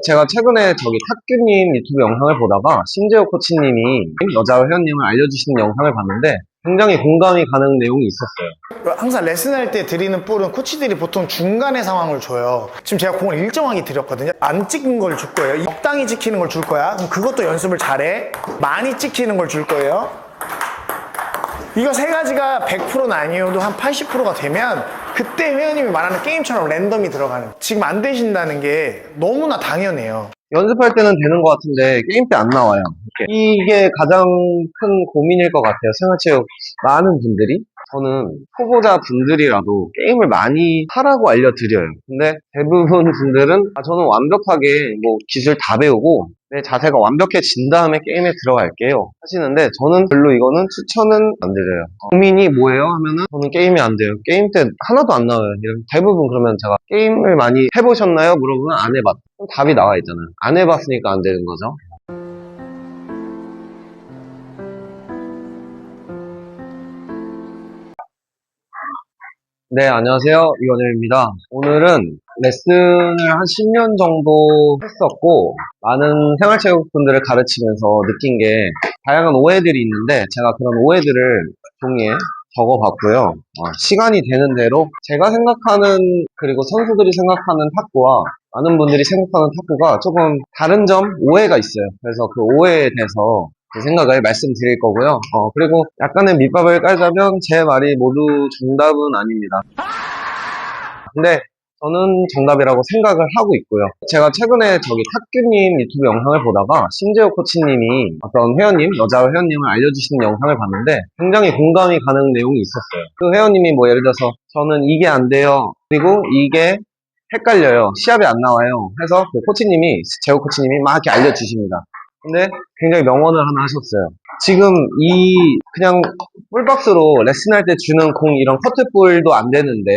제가 최근에 탁규님 유튜브 영상을 보다가 신재호 코치님이 여자 회원님을 알려주시는 영상을 봤는데 굉장히 공감이 가는 내용이 있었어요. 항상 레슨할 때 드리는 볼은 코치들이 보통 중간의 상황을 줘요. 지금 제가 공을 일정하게 드렸거든요. 안 찍은 걸 줄 거예요. 적당히 찍히는 걸 줄 거야. 그럼 그것도 연습을 잘해. 많이 찍히는 걸 줄 거예요. 이거 세 가지가 100%는 아니어도 한 80%가 되면 그때 회원님이 말하는 게임처럼 랜덤이 들어가는 거예요. 지금 안 되신다는 게 너무나 당연해요. 연습할 때는 되는 것 같은데 게임 때 안 나와요. 이게 가장 큰 고민일 것 같아요. 생활체육 많은 분들이. 저는 초보자 분들이라도 게임을 많이 하라고 알려드려요. 근데 대부분 분들은 저는 완벽하게 기술 다 배우고 내 자세가 완벽해진 다음에 게임에 들어갈게요 하시는데 저는 별로 이거는 추천은 안 드려요. 고민이 뭐예요? 하면은 저는 게임이 안 돼요. 게임 때 하나도 안 나와요. 대부분 그러면 제가 게임을 많이 해보셨나요? 물어보면 안 해봤어요. 그럼 답이 나와 있잖아요. 안 해봤으니까 안 되는 거죠. 네, 안녕하세요. 이원일입니다. 오늘은 레슨을 한 10년 정도 했었고, 많은 생활체육분들을 가르치면서 느낀 게, 다양한 오해들이 있는데, 제가 그런 오해들을 종이에 적어봤고요. 시간이 되는 대로 제가 생각하는, 그리고 선수들이 생각하는 탁구와 많은 분들이 생각하는 탁구가 조금 다른 점, 오해가 있어요. 그래서 그 오해에 대해서 제 생각을 말씀드릴 거고요. 그리고 약간의 밑밥을 깔자면 제 말이 모두 정답은 아닙니다. 근데 저는 정답이라고 생각을 하고 있고요. 제가 최근에 탁규님 유튜브 영상을 보다가 신재호 코치님이 어떤 회원님, 여자 회원님을 알려주시는 영상을 봤는데 굉장히 공감이 가는 내용이 있었어요. 그 회원님이 예를 들어서 저는 이게 안 돼요. 그리고 이게 헷갈려요. 시합에 안 나와요. 해서 그 코치님이, 재호 코치님이 막 이렇게 알려주십니다. 근데 굉장히 명언을 하나 하셨어요. 지금 그냥 볼박스로 레슨할 때 주는 공 이런 커트볼도 안 되는데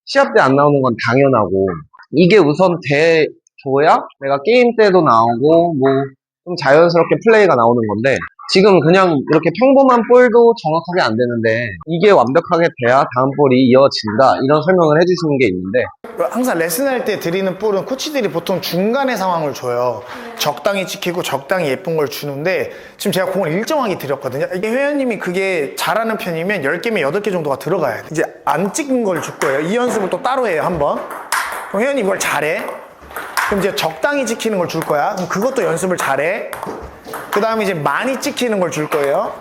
시합 때 안 나오는 건 당연하고 이게 우선 돼줘야 내가 게임 때도 나오고 좀 자연스럽게 플레이가 나오는 건데 지금 그냥 이렇게 평범한 볼도 정확하게 안 되는데 이게 완벽하게 돼야 다음 볼이 이어진다 이런 설명을 해주시는 게 있는데 항상 레슨할 때 드리는 볼은 코치들이 보통 중간의 상황을 줘요. 적당히 찍히고 적당히 예쁜 걸 주는데 지금 제가 공을 일정하게 드렸거든요. 이게 회원님이 그게 잘하는 편이면 10개면 8개 정도가 들어가요. 이제 안 찍은 걸 줄 거예요. 이 연습을 또 따로 해요, 한번. 그럼 회원님 이걸 잘해. 그럼 이제 적당히 찍히는 걸 줄 거야. 그럼 그것도 연습을 잘해. 그 다음에 이제 많이 찍히는 걸 줄 거예요.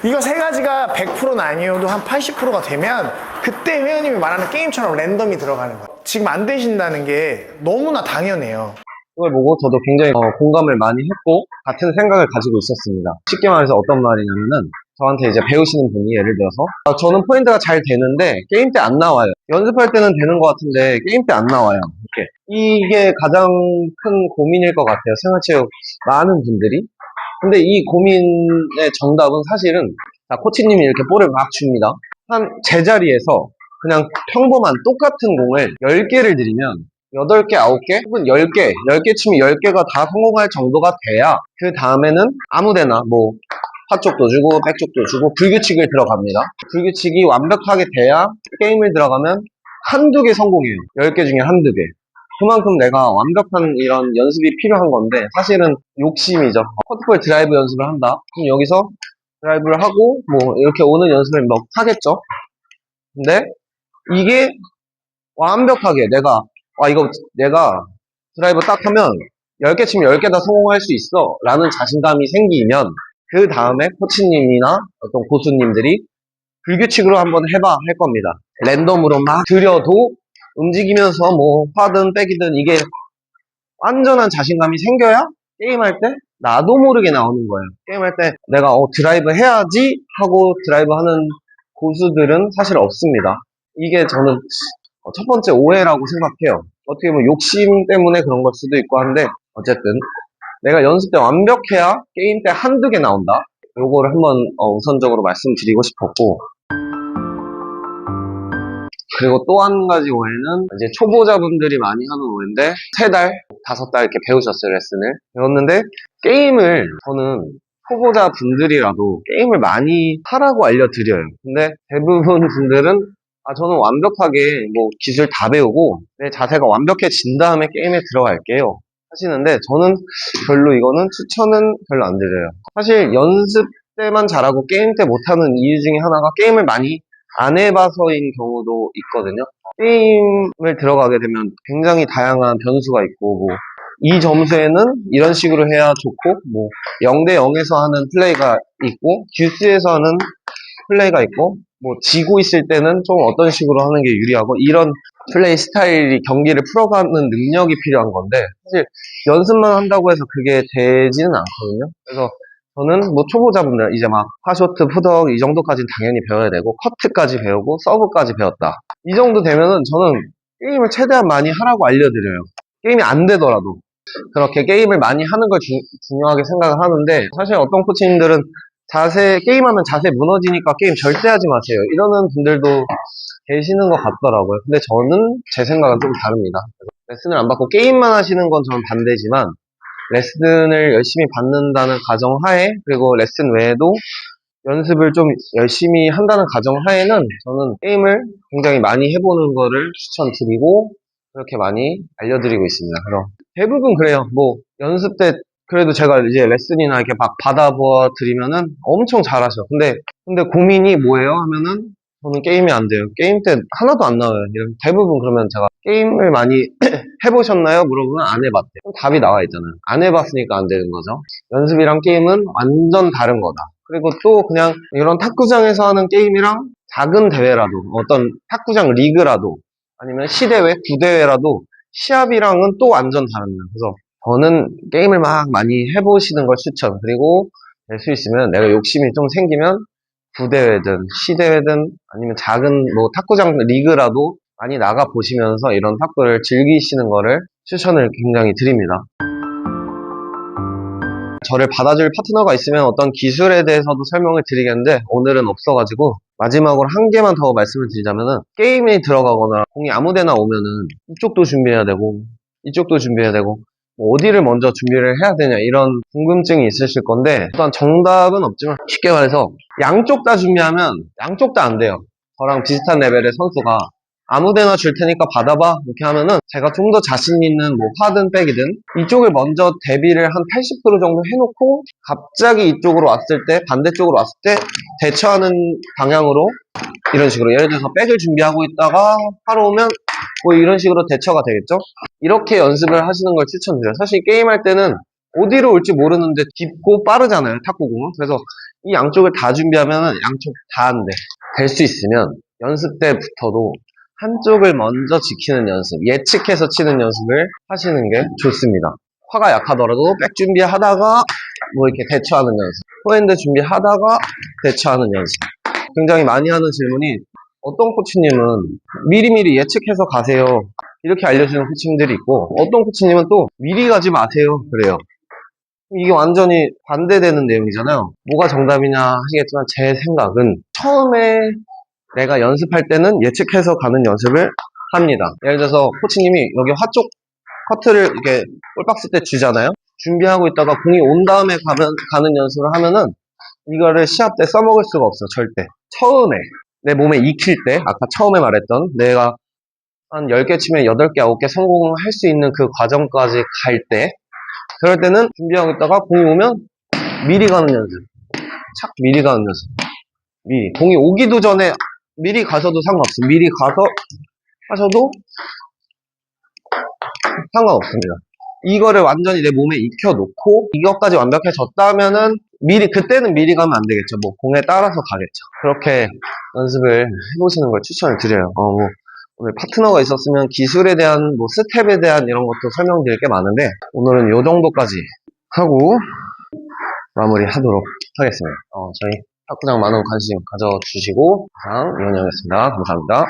이거 세 가지가 100%는 아니어도 한 80%가 되면 그때 회원님이 말하는 게임처럼 랜덤이 들어가는 거예요. 지금 안 되신다는 게 너무나 당연해요. 이걸 보고 저도 굉장히 공감을 많이 했고 같은 생각을 가지고 있었습니다. 쉽게 말해서 어떤 말이냐면은 저한테 이제 배우시는 분이 예를 들어서 저는 포인트가 잘 되는데 게임 때 안 나와요. 연습할 때는 되는 것 같은데 게임 때 안 나와요. 이게 가장 큰 고민일 것 같아요. 생활체육 많은 분들이. 근데 이 고민의 정답은 사실은 코치님이 이렇게 볼을 막 줍니다. 한 제자리에서 그냥 평범한 똑같은 공을 10개를 드리면 8개, 9개, 혹은 10개, 10개 치면 10개가 다 성공할 정도가 돼야 그 다음에는 아무데나 파쪽도 주고 백쪽도 주고 불규칙을 들어갑니다. 불규칙이 완벽하게 돼야 게임을 들어가면 한두 개 성공해요. 10개 중에 한두 개. 그만큼 내가 완벽한 이런 연습이 필요한 건데 사실은 욕심이죠. 커트볼 드라이브 연습을 한다. 그럼 여기서 드라이브를 하고 이렇게 오는 연습을 하겠죠. 근데 이게 완벽하게 내가 드라이브 딱 하면 10개 치면 10개 다 성공할 수 있어 라는 자신감이 생기면 그 다음에 코치님이나 어떤 고수님들이 불규칙으로 한번 해봐 할 겁니다. 랜덤으로 막 들여도 움직이면서 화든 백이든 이게 완전한 자신감이 생겨야 게임할 때 나도 모르게 나오는 거예요. 게임할 때 내가 드라이브 해야지 하고 드라이브 하는 고수들은 사실 없습니다. 이게 저는 첫 번째 오해라고 생각해요. 어떻게 보면 욕심 때문에 그런 걸 수도 있고 한데 어쨌든 내가 연습 때 완벽해야 게임 때 한두 개 나온다. 요거를 한번 우선적으로 말씀드리고 싶었고 그리고 또 한 가지 오해는 이제 초보자분들이 많이 하는 오해인데 3달, 5달 이렇게 배우셨어요. 레슨을 배웠는데 게임을 저는 초보자분들이라도 게임을 많이 하라고 알려드려요. 근데 대부분 분들은 저는 완벽하게 뭐 기술 다 배우고 내 자세가 완벽해진 다음에 게임에 들어갈게요 하시는데, 저는 별로 이거는 추천은 별로 안 드려요. 사실 연습 때만 잘하고 게임 때 못하는 이유 중에 하나가 게임을 많이 안 해봐서인 경우도 있거든요. 게임을 들어가게 되면 굉장히 다양한 변수가 있고, 뭐 이 점수에는 이런 식으로 해야 좋고, 뭐 0대 0에서 하는 플레이가 있고, 듀스에서 하는 플레이가 있고, 뭐 지고 있을 때는 좀 어떤 식으로 하는 게 유리하고, 이런 플레이 스타일이 경기를 풀어가는 능력이 필요한 건데, 사실 연습만 한다고 해서 그게 되지는 않거든요. 그래서 저는 뭐 초보자분들 이제 막 하쇼트, 푸덕 이 정도까지는 당연히 배워야 되고, 커트까지 배우고 서브까지 배웠다, 이 정도 되면은 저는 게임을 최대한 많이 하라고 알려드려요. 게임이 안 되더라도 그렇게 게임을 많이 하는 걸 중요하게 생각을 하는데, 사실 어떤 코치님들은 게임하면 자세 무너지니까 게임 절대 하지 마세요, 이러는 분들도 계시는 것 같더라고요. 근데 저는 제 생각은 좀 다릅니다. 레슨을 안 받고 게임만 하시는 건 저는 반대지만, 레슨을 열심히 받는다는 가정하에, 그리고 레슨 외에도 연습을 좀 열심히 한다는 가정하에는 저는 게임을 굉장히 많이 해보는 거를 추천드리고, 그렇게 많이 알려드리고 있습니다. 그럼 대부분 그래요. 뭐 연습 때 그래도 제가 이제 레슨이나 이렇게 막 받아보아 드리면은 엄청 잘하셔. 근데 고민이 뭐예요? 하면은 저는 게임이 안 돼요. 게임 때 하나도 안 나와요. 대부분 그러면 제가 게임을 많이 해보셨나요? 물어보면 안 해봤대요. 그럼 답이 나와 있잖아요. 안 해봤으니까 안 되는 거죠. 연습이랑 게임은 완전 다른 거다. 그리고 또 그냥 이런 탁구장에서 하는 게임이랑 작은 대회라도, 어떤 탁구장 리그라도, 아니면 시대회, 구대회라도 시합이랑은 또 완전 다릅니다. 그래서 저는 게임을 막 많이 해보시는 걸 추천. 그리고 될 수 있으면 내가 욕심이 좀 생기면 구대회든 시대회든 아니면 작은 뭐 탁구장 리그라도 많이 나가 보시면서 이런 탁구를 즐기시는 거를 추천을 굉장히 드립니다. 저를 받아줄 파트너가 있으면 어떤 기술에 대해서도 설명을 드리겠는데, 오늘은 없어가지고 마지막으로 한 개만 더 말씀을 드리자면은, 게임에 들어가거나 공이 아무데나 오면은 이쪽도 준비해야 되고 이쪽도 준비해야 되고, 뭐 어디를 먼저 준비를 해야 되냐, 이런 궁금증이 있으실 건데, 일단 정답은 없지만 쉽게 말해서 양쪽 다 준비하면 양쪽 다 안 돼요. 저랑 비슷한 레벨의 선수가 아무데나 줄 테니까 받아봐 이렇게 하면은, 제가 좀 더 자신 있는 뭐 파든 백이든 이쪽을 먼저 대비를 한 80% 정도 해놓고, 갑자기 이쪽으로 왔을 때, 반대쪽으로 왔을 때 대처하는 방향으로, 이런 식으로 예를 들어서 백을 준비하고 있다가 하러 오면 뭐 이런 식으로 대처가 되겠죠. 이렇게 연습을 하시는 걸 추천드려요. 사실 게임할 때는 어디로 올지 모르는데 깊고 빠르잖아요, 탁구공은. 그래서 이 양쪽을 다 준비하면 양쪽 다 안 돼. 될 수 있으면 연습 때부터도 한쪽을 먼저 지키는 연습, 예측해서 치는 연습을 하시는 게 좋습니다. 화가 약하더라도 백 준비하다가 뭐 이렇게 대처하는 연습, 포핸드 준비하다가 대처하는 연습. 굉장히 많이 하는 질문이, 어떤 코치님은 미리미리 예측해서 가세요 이렇게 알려주는 코치님들이 있고, 어떤 코치님은 또 미리 가지 마세요 그래요. 이게 완전히 반대되는 내용이잖아요. 뭐가 정답이냐 하시겠지만, 제 생각은 처음에 내가 연습할 때는 예측해서 가는 연습을 합니다. 예를 들어서 코치님이 여기 화쪽 커트를 이렇게 볼박스 때 주잖아요. 준비하고 있다가 공이 온 다음에 가는 연습을 하면은 이거를 시합 때 써먹을 수가 없어, 절대. 처음에 내 몸에 익힐 때, 아까 처음에 말했던 내가 한 10개 치면 8개, 9개 성공을 할 수 있는 그 과정까지 갈 때, 그럴 때는 준비하고 있다가 공이 오면 미리 가는 연습, 착 미리 가는 연습. 미리 공이 오기도 전에 미리 가셔도 상관없어요. 미리 가서 하셔도 상관없습니다. 이거를 완전히 내 몸에 익혀놓고 이것까지 완벽해졌다면은 그때는 미리 가면 안 되겠죠. 뭐 공에 따라서 가겠죠. 그렇게 연습을 해보시는 걸 추천을 드려요. 오늘 파트너가 있었으면 기술에 대한 뭐 스텝에 대한 이런 것도 설명드릴 게 많은데, 오늘은 요 정도까지 하고 마무리 하도록 하겠습니다. 저희 탁구장 많은 관심 가져주시고 항상 응원하겠습니다. 감사합니다.